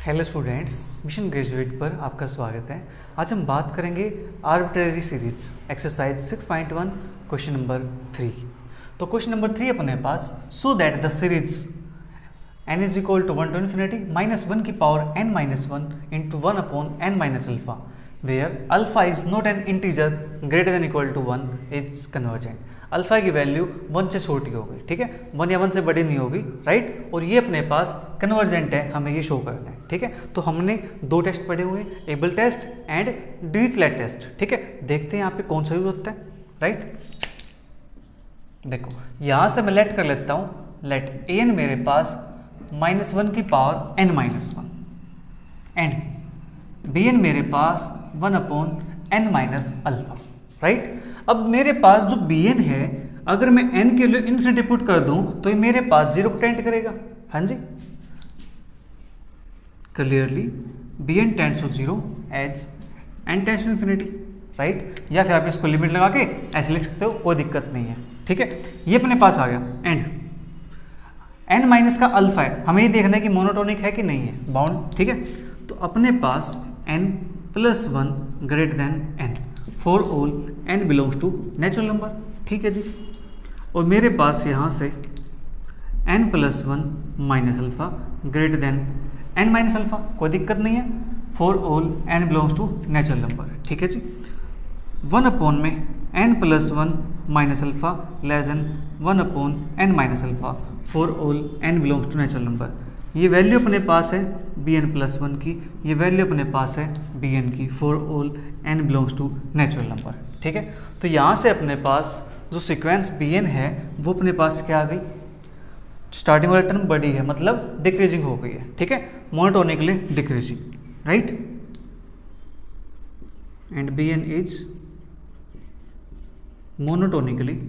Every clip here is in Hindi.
हेलो स्टूडेंट्स, मिशन ग्रेजुएट पर आपका स्वागत है। आज हम बात करेंगे arbitrary series exercise 6.1 question number 3। तो क्वेश्चन नंबर 3 अपने पास, so that the series n is equal to 1 to infinity minus 1 की power n minus 1 into 1 upon n minus alpha where alpha is not an integer greater than equal to 1 is convergent. Alpha की वैल्यू 1 से छोटी हो गई, ठीक है, 1 या 1 से बड़ी नहीं होगी, राइट। और ये अपने पास कन्वर्जेंट है, हमें ये शो करना है, ठीक है। तो हमने दो टेस्ट पढ़े हुए, Abel test and Dirichlet test, ठीक है। देखते हैं यहाँ पे कौन सा यूज होता है, राइट। देखो यहाँ से मैं लेट कर लेता हूँ, लेट an मेरे पास -1 की power n minus 1 and bn मेरे पास 1 upon n minus alpha, right. अब मेरे पास जो bn है, अगर मैं n के लिए इन्फिनिटी पुट कर दूं तो ये मेरे पास 0 को टेंड करेगा, हाँ जी। Clearly bn tends to 0 as n tends to infinity, right. या फिर आप इसको लिमिट लगा के ऐसे लिख सकते हो, कोई दिक्कत नहीं है, ठीक है। ये अपने पास आ गया एंड n माइनस का अल्फा है, हमें ये देखना है कि मोनोटोनिक है कि नहीं है, बाउंड, ठीक है। तो अपने पास n plus 1 greater than n for all n belongs to natural number, ठीक है जी। और मेरे पास यहाँ से n plus 1 minus alpha greater than n minus alpha, कोई दिक्कत नहीं है, for all n belongs to natural number, ठीक है जी। 1 अपॉन में n plus 1 minus alpha less than 1 upon n minus alpha for all n belongs to natural number. ये वैल्यू अपने पास है bn प्लस 1 की, ये वैल्यू अपने पास है bn की for all n belongs to natural number, ठीक है। तो यहाँ से अपने पास जो सीक्वेंस bn है वो अपने पास क्या आ गई, स्टार्टिंग वाला टर्म बड़ी है, मतलब डिक्रीजिंग हो गई है, ठीक है, monotonically decreasing, right. And bn is monotonically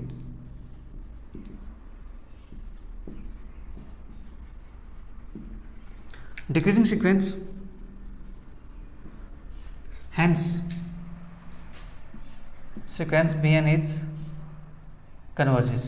decreasing sequence, hence sequence bn is converges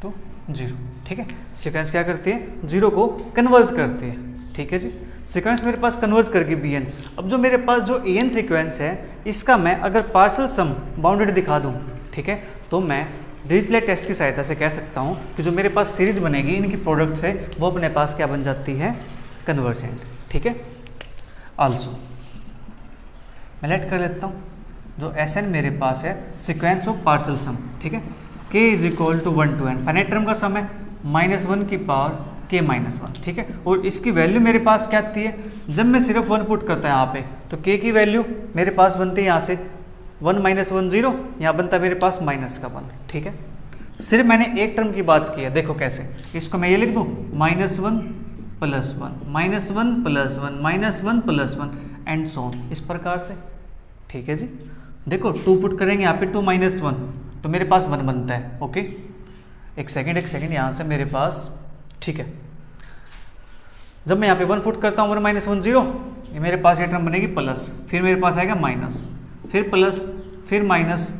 to 0, ठीक है। सीक्वेंस क्या करती है, 0 को कन्वर्ज करती है, ठीक है जी। सीक्वेंस मेरे पास कन्वर्ज करके bn। अब जो मेरे पास जो an सीक्वेंस है, इसका मैं अगर पार्शियल सम बाउंडेड दिखा दूं, ठीक है, तो मैं डिरिचलेट टेस्ट की सहायता से कह सकता हूँ कि जो मेरे पास सीरीज बनेगी इनकी प्रोडक्ट से, वो अपने पास क्या बन जाती है, कन्वर्जेंट, ठीक है। आल्सो मैं लेट कर लेता हूँ, जो Sn मेरे पास है सीक्वेंस ऑफ पार्शियल सम, ठीक है। k is equal to 1 to n, finite term का सम है -1 की पावर k माइनस 1, ठीक है। और इसकी वैल्यू मेरे पास क्या आती है, जब मैं सिर्फ 1 पुट करता है यहाँ पे, तो k की वैल्यू मेरे पास बनती है यहाँ से 1 माइनस 1 0, यहाँ बनता है मेरे पास माइनस का 1, ठीक है। सिर्फ मैंने एक टर्म की बात की है, देखो कैसे, इसको मैं ये लिख दूँ -1 plus 1 minus 1 plus 1 minus 1 plus 1 and so on, इस प्रकार से, ठीक है जी। देखो 2 पुट करेंगे यहाँ पे 2 माइनस 1, तो मेरे पास 1 बनता है, ओके। एक सेकेंड यहाँ से मेरे पास, ठीक है। जब मैं यहाँ पे 1 पुट करता हूँ 1 माइनस 1 0, ये मेरे पास ये टर्म बनेगी प्लस, फिर मेरे पास आएगा माइनस, फिर प्लस, फिर माइनस,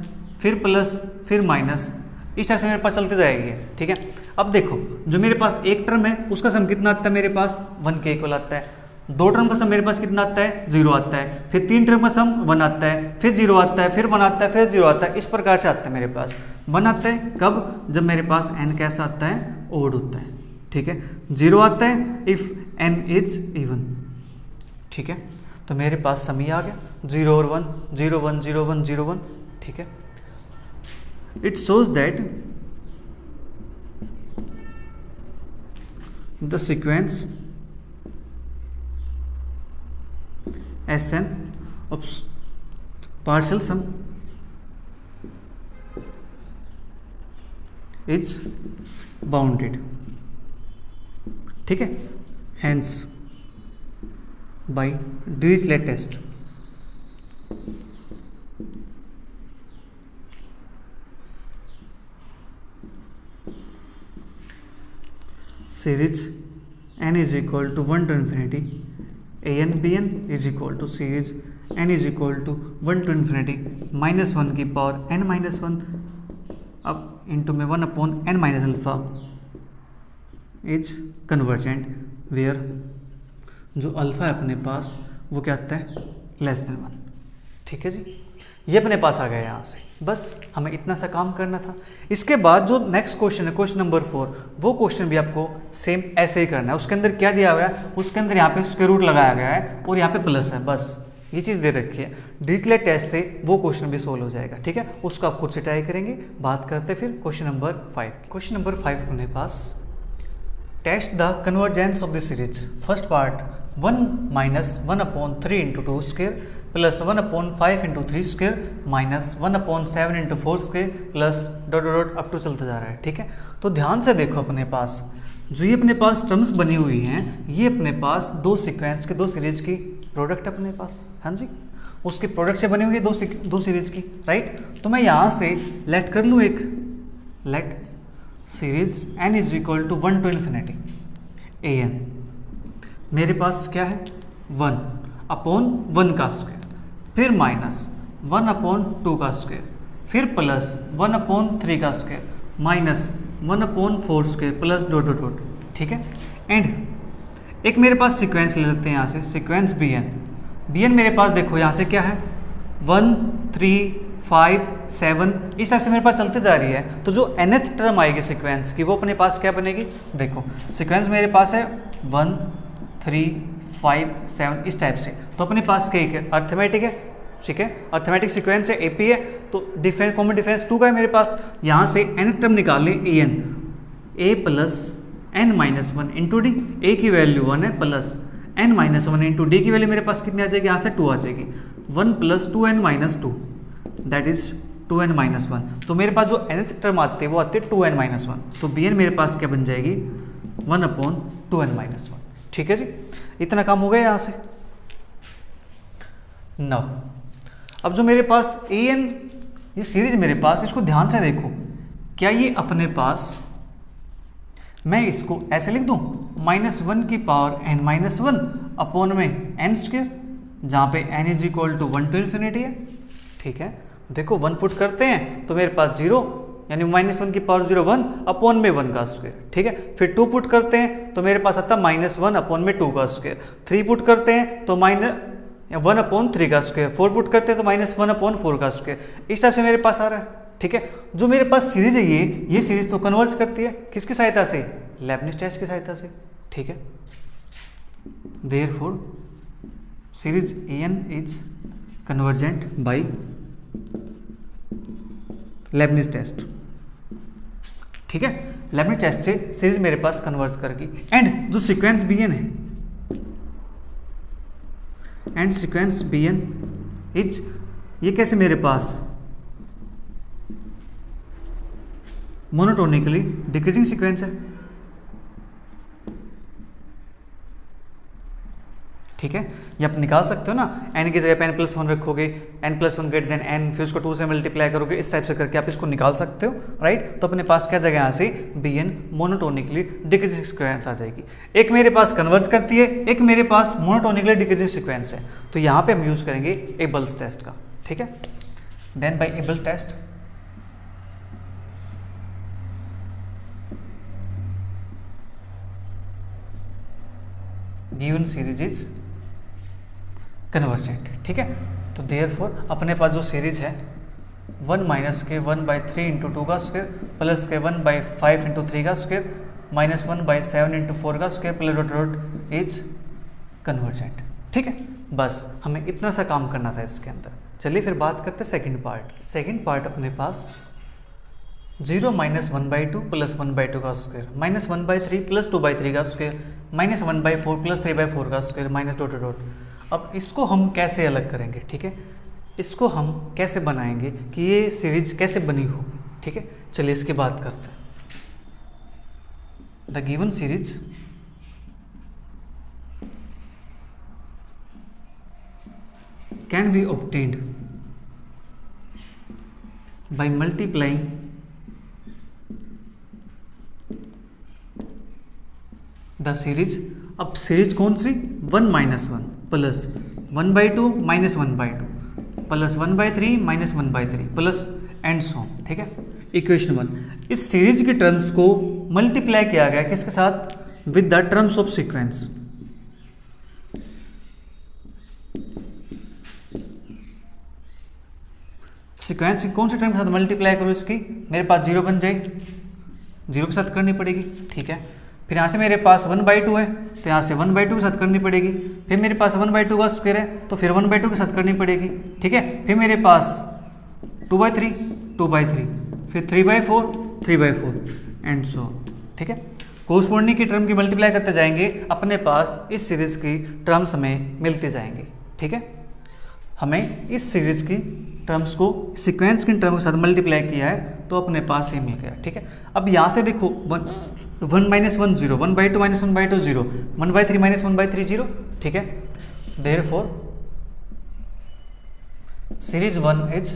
फिर प्लस, फिर माइनस, इस टाइप से मेरे पास चलते जाएगी, ठीक है। अब देखो जो मेरे पास एक टर्म है उसका सम कितना आता है, मेरे पास 1 के इक्वल आता है। 2 टर्म का सम मेरे पास कितना आता है, 0 आता है। फिर 3 टर्म का सम 1 आता है, फिर 0 आता है, फिर 1 आता है, फिर 0 आता है, इस प्रकार से आता है मेरे पास। 1 आता है कब, जब मेरे पास n कैसा आता है, ओड होता है, ठीक है। 0 आता है इफ n इज इवन, ठीक है। तो मेरे पास सम ही आ गया 0 और 1 0 1 0 1 0 1, ठीक है। It shows that the sequence Sn of partial sum is bounded, ठीक है। hence by Dirichlet test series n is equal to 1 to infinity an bn is equal to series n is equal to 1 to infinity -1 की पावर n -1 अब इंटू में 1/n minus alpha is convergent where जो अल्फा है अपने पास वो क्या आता है लेस देन 1। ठीक है जी, ये अपने पास आ गया यहाँ से। बस हमें इतना सा काम करना था। इसके बाद जो नेक्स्ट क्वेश्चन है क्वेश्चन नंबर 4, वो क्वेश्चन भी आपको सेम ऐसे ही करना है। उसके अंदर क्या दिया हुआ है, उसके अंदर यहाँ पे स्क्वायर रूट लगाया गया है और यहाँ पे प्लस है, बस ये चीज़ दे रखी है। डिरिचलेट टेस्ट से वो क्वेश्चन भी सोल्व हो जाएगा। ठीक है, उसको आप खुद से ट्राई करेंगे। बात करते फिर क्वेश्चन नंबर 5। क्वेश्चन नंबर 5 अपने पास, test the convergence of the series. First part 1 minus 1/3 into 2 square plus 1/5 into 3 square minus 1/7 into 4 square plus dot dot up to चलता जा रहा है। ठीक है, तो ध्यान से देखो अपने पास जो ये अपने पास टर्म्स बनी हुई हैं, ये अपने पास दो सीक्वेंस के दो सीरीज की प्रोडक्ट अपने पास, हाँ जी, उसकी प्रोडक्ट से बनी हुई है दो सीरीज की, राइट। तो मैं यहाँ से लेट कर लूँ एक, let series n is equal to 1 to infinity an। मेरे पास क्या है 1/1 का स्क्वायर, फिर माइनस 1/2 का स्क्वायर, फिर प्लस 1/3 का square minus 1/4 square plus dot dot dot. ठीक है, एंड एक मेरे पास सीक्वेंस ले लेते हैं यहाँ से, सीक्वेंस bn मेरे पास देखो यहाँ से क्या है 1 3 5 7 इस टाइप से मेरे पास चलते जा रही है। तो जो nth टर्म आएगी सीक्वेंस की वो अपने पास क्या बनेगी, देखो सीक्वेंस मेरे पास है 1 3 5 7 इस टाइप से। तो अपने पास क्या है, अर्थमेटिक है, ठीक है, अर्थमेटिक सीक्वेंस है, AP है, तो डिफरेंस कॉमन डिफरेंस 2 का है मेरे पास। यहाँ से nth टर्म निकाल लें an, a plus n minus 1 into D, a की वैल्यू 1 है plus n minus 1 into D की वैल्यू मेरे पास कितनी आ जाएगी, यहाँ से 2 आ जाएगी, 1 plus 2n minus 2 that is 2n minus 1। तो मेरे पास जो nth टर्म आती है वो आती है 2n माइनस 1। तो bn मेरे पास क्या बन जाएगी 1/2n माइनस 1। ठीक है जी, इतना काम हो गया यहाँ से। नौ अब जो मेरे पास an ये सीरीज मेरे पास, इसको ध्यान से देखो, क्या ये अपने पास मैं इसको ऐसे लिख दूं -1 की पावर n माइनस 1 अपॉन में n स्क्वायर, जहाँ पे n is equal to 1 to infinity है। ठीक है, देखो 1 पुट करते हैं तो मेरे पास 0 यानी -1 की पावर 0 1 अपॉन में 1 का स्क्वायर। ठीक है, फिर 2 पुट करते हैं तो मेरे पास आता -1 अपॉन में 2 का स्क्वायर, 3 पुट करते हैं तो -1/3 का स्क्वायर, 4 पुट करते हैं तो -1/4 का स्क्वायर। इस टाइप से मेरे पास आ रहा है। ठीक है, जो मेरे पास सीरीज है ये सीरीज तो कन्वर्ज करती है किसकी सहायता से, लेबनिज टेस्ट की सहायता से। ठीक है, therefore series an is convergent by Leibniz test. ठीक है, लेबनिज टेस्ट से सीरीज मेरे पास कन्वर्ज करेगी। एंड जो सीक्वेंस bn है, एंड सीक्वेंस bn इज ये कैसे मेरे पास मोनोटोनिकली डिक्रीजिंग सीक्वेंस है। ठीक है, ये आप निकाल सकते हो ना, n की जगह पे n+1 रखोगे, n+1 ग्रेटर देन n, फिर उसको 2 से मल्टीप्लाई करोगे, इस टाइप से करके आप इसको निकाल सकते हो, राइट। तो अपने पास क्या जगह यहाँ से bn मोनोटोनिकली डिक्रीजिंग सीक्वेंस आ जाएगी। एक मेरे पास कन्वर्ज करती है, एक मेरे पास मोनोटोनिकली डिक्रीजिंग सीक्वेंस है। तो यहाँ पे हम यूज करेंगे एबल्स टेस्ट का। ठीक है, then by Abel test given series is convergent. ठीक है, तो देयरफॉर अपने पास जो सीरीज है 1 माइनस के 1/3 इंटू 2 का स्क्वायर प्लस के 1/5 इंटू 3 का स्क्वायर माइनस 1/7 इंटू 4 का square plus dot dot is convergent. ठीक है, बस हमें इतना सा काम करना था इसके अंदर। चलिए फिर बात करते हैं सेकंड पार्ट। सेकंड पार्ट अपने पास 0 माइनस 1/2 प्लस 1/2 का स्क्वायर माइनस 1/3 प्लस 2/3 का स्क्वायर माइनस 1/4 प्लस 3/4 का स्क्वायर माइनस डॉट डॉट। अब इसको हम कैसे अलग करेंगे, ठीक है, इसको हम कैसे बनाएंगे कि ये सीरीज कैसे बनी होगी। ठीक है, चलिए इसकी बात करते हैं। The given series can be obtained by multiplying the series. अब सीरीज कौन सी, 1 minus 1 plus 1/2 minus 1/2 plus 1/3 minus 1/3 plus and so. ठीक है, इक्वेशन 1, इस सीरीज की टर्म्स को मल्टीप्लाई किया गया किसके साथ, with the terms of sequence. Sequence की कौन सी टर्म के साथ मल्टीप्लाई करूँ इसकी, मेरे पास 0 बन जाए, 0 के साथ करनी पड़ेगी, ठीक है। फिर यहाँ से मेरे पास 1/2 है तो यहाँ से 1/2 के साथ करनी पड़ेगी। फिर मेरे पास 1/2 का स्क्वायर है तो फिर 1/2 के साथ करनी पड़ेगी, ठीक है। फिर मेरे पास 2/3, 2/3, फिर 3/4, 3/4 एंड सो, ठीक है। कोर्सपोंडिंग की टर्म की मल्टीप्लाई करते जाएंगे, अपने पास इस सीरीज की टर्म्स हमें मिलते जाएंगे, ठीक है। हमें इस सीरीज की टर्म्स को सीक्वेंस की टर्म के साथ मल्टीप्लाई किया है तो अपने पास ये मिल गया, ठीक है। अब यहाँ से देखो 1 - 1 0, 1/2 - 1/2 0, 1/3 - 1/3 0, ठीक है। देयरफॉर सीरीज 1 इज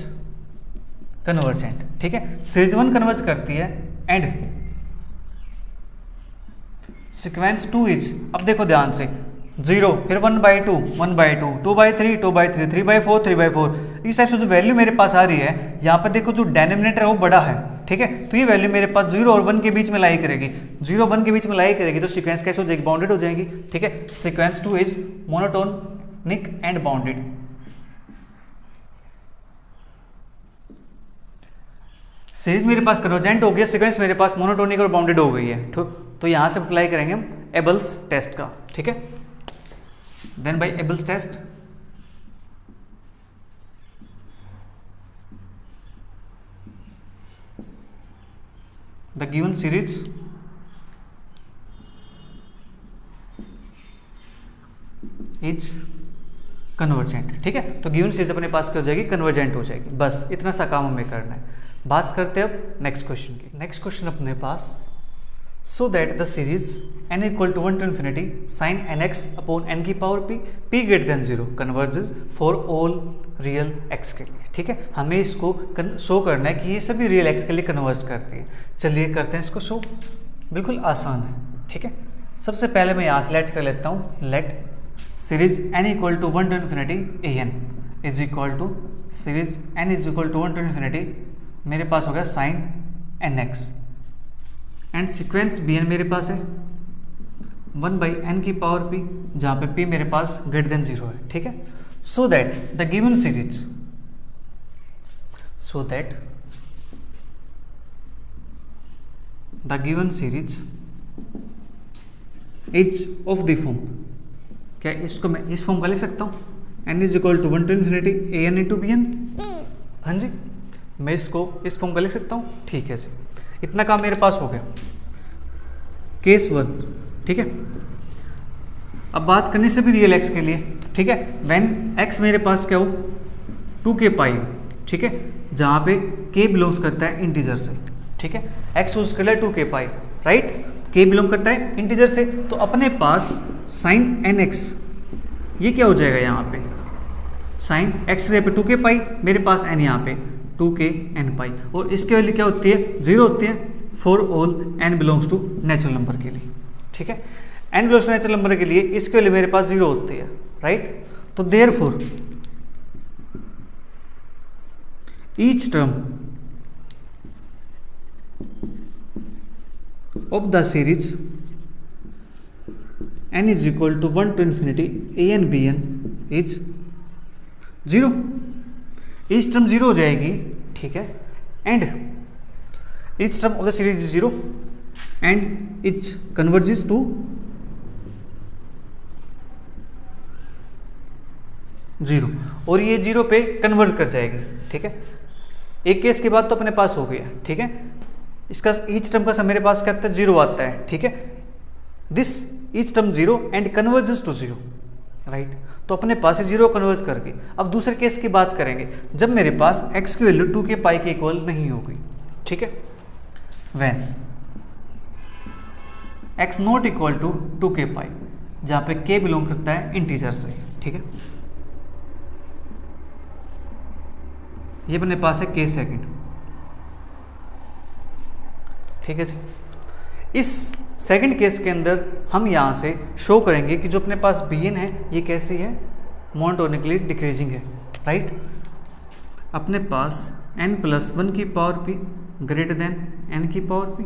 कन्वर्जेंट, ठीक है। सीरीज 1 कन्वर्ज करती है एंड सीक्वेंस 2 इज, अब देखो ध्यान से 0, फिर 1/2, 1/2, 2/3, 2/3, 3/4, 3/4, इस टाइप से जो वैल्यू मेरे पास आ रही है, यहाँ पर देखो जो डिनोमिनेटर है वो बड़ा है, ठीक है। तो ये वैल्यू मेरे पास 0 और 1 के बीच में लाई करेगी, 0 1 के बीच में लाई करेगी तो सीक्वेंस कैसे हो जाएगी, बाउंडेड हो जाएगी, ठीक है। Sequence 2 is monotonic and bounded. Series मेरे पास कन्वर्जेंट हो गया, सीक्वेंस मेरे पास मोनोटोनिक और बाउंडेड हो गई है, तो यहाँ से अप्लाई करेंगे हम एबल्स टेस्ट का, ठीक है। Then by Abel's test the given series is convergent, ठीक है। तो गिवन सीरीज अपने पास क्या हो जाएगी, कन्वर्जेंट हो जाएगी। बस इतना सा काम हमें करना है। बात करते हैं अब नेक्स्ट क्वेश्चन की। नेक्स्ट क्वेश्चन अपने पास, so that the series n equal to 1 to infinity sin nx upon n की power p greater than 0 converges for all real x के लिए, ठीक है। हमें इसको शो करना है कि ये सभी रियल x के लिए कन्वर्ज करती है। चलिए करते हैं इसको शो, बिल्कुल आसान है, ठीक है। सबसे पहले मैं यहाँ से लेट कर लेता हूँ, let series n equal to 1 to infinity an is equal to series n is equal to 1 to infinity, मेरे पास हो गया sin nx and sequence bn मेरे पास है 1/n की पावर p, जहाँ पे p मेरे पास ग्रेटर देन 0 है, ठीक है। सो that the given series, so that the given series is of the form, क्या इसको मैं इस फॉर्म का लिख सकता हूँ, n is equal to 1 to infinity an into bn, हाँ जी, मैं इसको इस फॉर्म का लिख सकता हूँ, ठीक है जी। इतना काम मेरे पास हो गया केस 1, ठीक है। अब बात करने से भी रियल x के लिए, ठीक है। व्हेन x मेरे पास क्या हो 2k पाई हो, ठीक है, जहाँ पे k बिलोंग्स करता है इंटीजर से, ठीक है। x यूज कर लिया 2k पाई, राइट, k बिलोंग करता है इंटीजर से, तो अपने पास साइन nx ये क्या हो जाएगा, यहाँ पे साइन x पे 2k पाई, मेरे पास n यहाँ पे 2k n पाई, और इसकी वैल्यू क्या होती है, 0 होती है for all n belongs to natural number के लिए, ठीक है। n belongs to natural number के लिए इसके वैल्यू मेरे पास 0 होती है, राइट। तो therefore each term of the series n is equal to 1 to infinity an bn is 0, each term 0 हो जाएगी, ठीक है। And each term of the series is 0 and each converges to 0, और ये 0 पे कन्वर्ज कर जाएगी, ठीक है। एक केस के बाद तो अपने पास हो गया, ठीक है। इसका ईच टर्म का सब मेरे पास क्या आता है, 0 आता है, ठीक है। This each term 0 and converges to 0, right. तो अपने पास 0 कन्वर्ज करके अब दूसरे केस की बात करेंगे, जब मेरे पास x की वैल्यू 2k पाई के इक्वल नहीं होगी, ठीक है। When x not equal to 2k pi, जहाँ पे k बिलोंग करता है इंटीजर से, ठीक है। ये अपने पास है k सेकेंड, ठीक है जी। इस सेकंड केस के अंदर हम यहाँ से शो करेंगे कि जो अपने पास bn है ये कैसी है, मोनोटोनिकली डिक्रीजिंग है, राइट। अपने पास n + 1 की power p greater than n की पावर p,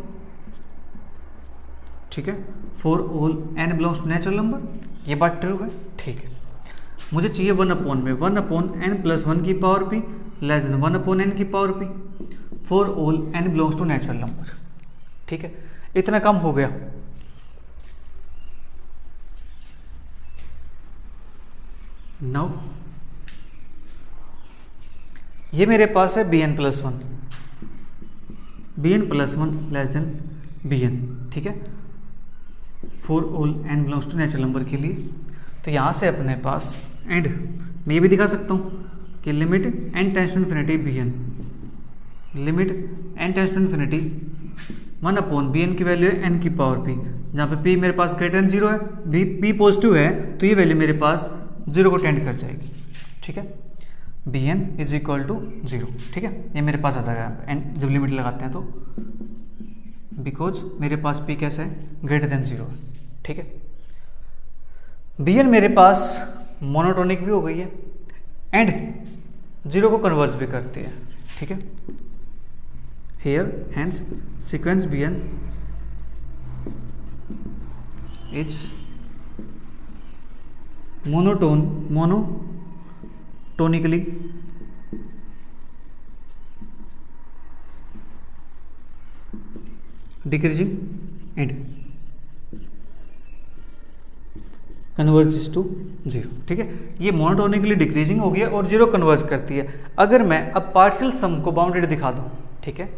ठीक है, for all n belongs to natural number, ये बात ट्रू है, ठीक है। मुझे चाहिए 1/n+1 की power p less than 1/n की power p for all n belongs to natural number, ठीक है। इतना काम हो गया। नाउ ये मेरे पास है bn+1 लेस देन bn, ठीक है, for all n belongs to natural number के लिए। तो यहाँ से अपने पास एंड मैं ये भी दिखा सकता हूँ कि limit n tends to infinity bn, limit n tends to infinity 1/bn की वैल्यू है n की पावर p, जहाँ पे p मेरे पास ग्रेटर देन 0 है, p पॉजिटिव है तो ये वैल्यू मेरे पास 0 को टेंड कर जाएगी, ठीक है, bn इज इक्वल टू 0, ठीक है, ये मेरे पास आ जाएगा एंड जब लिमिट लगाते हैं तो, बिकॉज मेरे पास p कैसा है, ग्रेटर देन 0 है, ठीक है। bn मेरे पास मोनोटोनिक भी हो गई है एंड 0 को कन्वर्ज भी करती है, ठीक है। Here hence sequence bn is monotonically decreasing and converges to 0, ठीक है। ये मोनोटोनिकली डिक्रीजिंग हो गया और 0 कन्वर्ज करती है। अगर मैं अब पार्शियल सम को बाउंडेड दिखा दूं, ठीक है,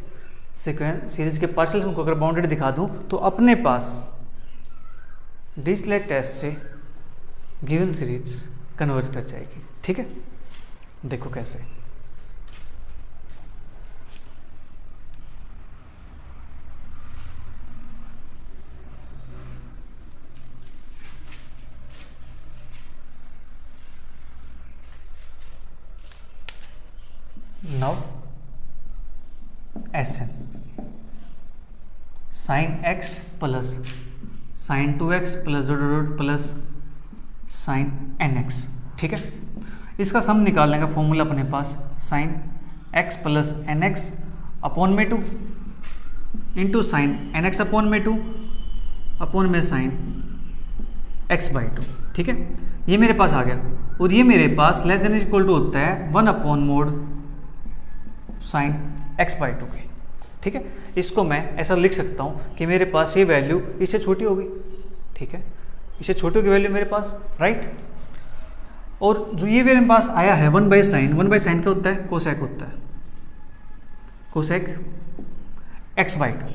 सीक्वेंस सीरीज के पार्शियल सम को अगर बाउंडेड दिखा दूं तो अपने पास डिरिचलेट टेस्ट से गिवन सीरीज कन्वर्ज कर जाएगी, ठीक है। देखो कैसे, now Sn sin x plus sin 2x plus plus sin nx, ठीक है। इसका सम निकालने का फॉर्मूला अपने पास sin x plus nx upon में 2 इंटू साइन nx अपॉन में 2 अपॉन में sin x/2, ठीक है। ये मेरे पास आ गया और ये मेरे पास लेस देन इक्वल टू होता है 1/mod sin x/2 के, ठीक है। इसको मैं ऐसा लिख सकता हूँ कि मेरे पास ये वैल्यू इससे छोटी होगी, ठीक है, इससे छोटी की वैल्यू मेरे पास, राइट। और जो ये मेरे पास आया है 1/sin क्या होता है, कोसेक होता है, कोसेक x/2,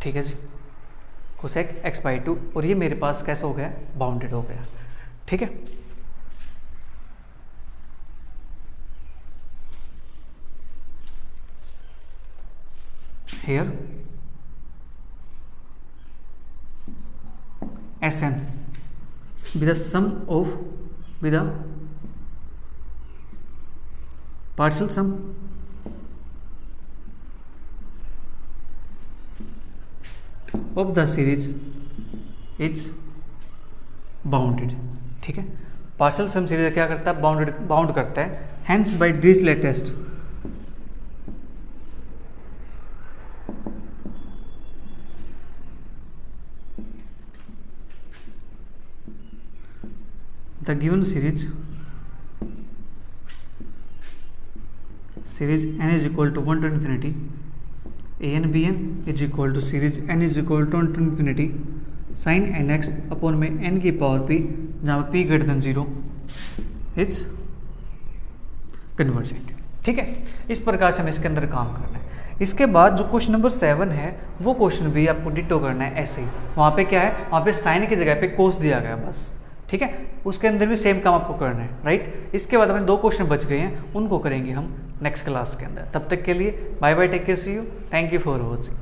ठीक है जी, कोसेक x/2। और ये मेरे पास कैसा हो गया, बाउंडेड हो गया, ठीक है। Here Sn with the sum of with the partial sum of the series is bounded, ठीक है। पार्शियल सम सीरीज क्या करता है, बाउंड करता है, hence by Dirichlet test the given series n is equal to 1 to infinity an bn is equal to series n is equal to 1 to infinity sin nx upon में n की पावर p, जहाँ p greater then 0 is convergent, ठीक है। इस प्रकार से हमें इसके अंदर काम करना है। इसके बाद जो क्वेश्चन नंबर 7 है वो क्वेश्चन भी आपको डिटो करना है ऐसे ही। वहाँ पे क्या है, वहाँ पे साइन की जगह पे कोस दिया गया बस, ठीक है। उसके अंदर भी सेम काम आपको करना है, राइट। इसके बाद अपने 2 क्वेश्चन बच गए हैं, उनको करेंगे हम नेक्स्ट क्लास के अंदर। तब तक के लिए bye bye, take care, see you, thank you for watching.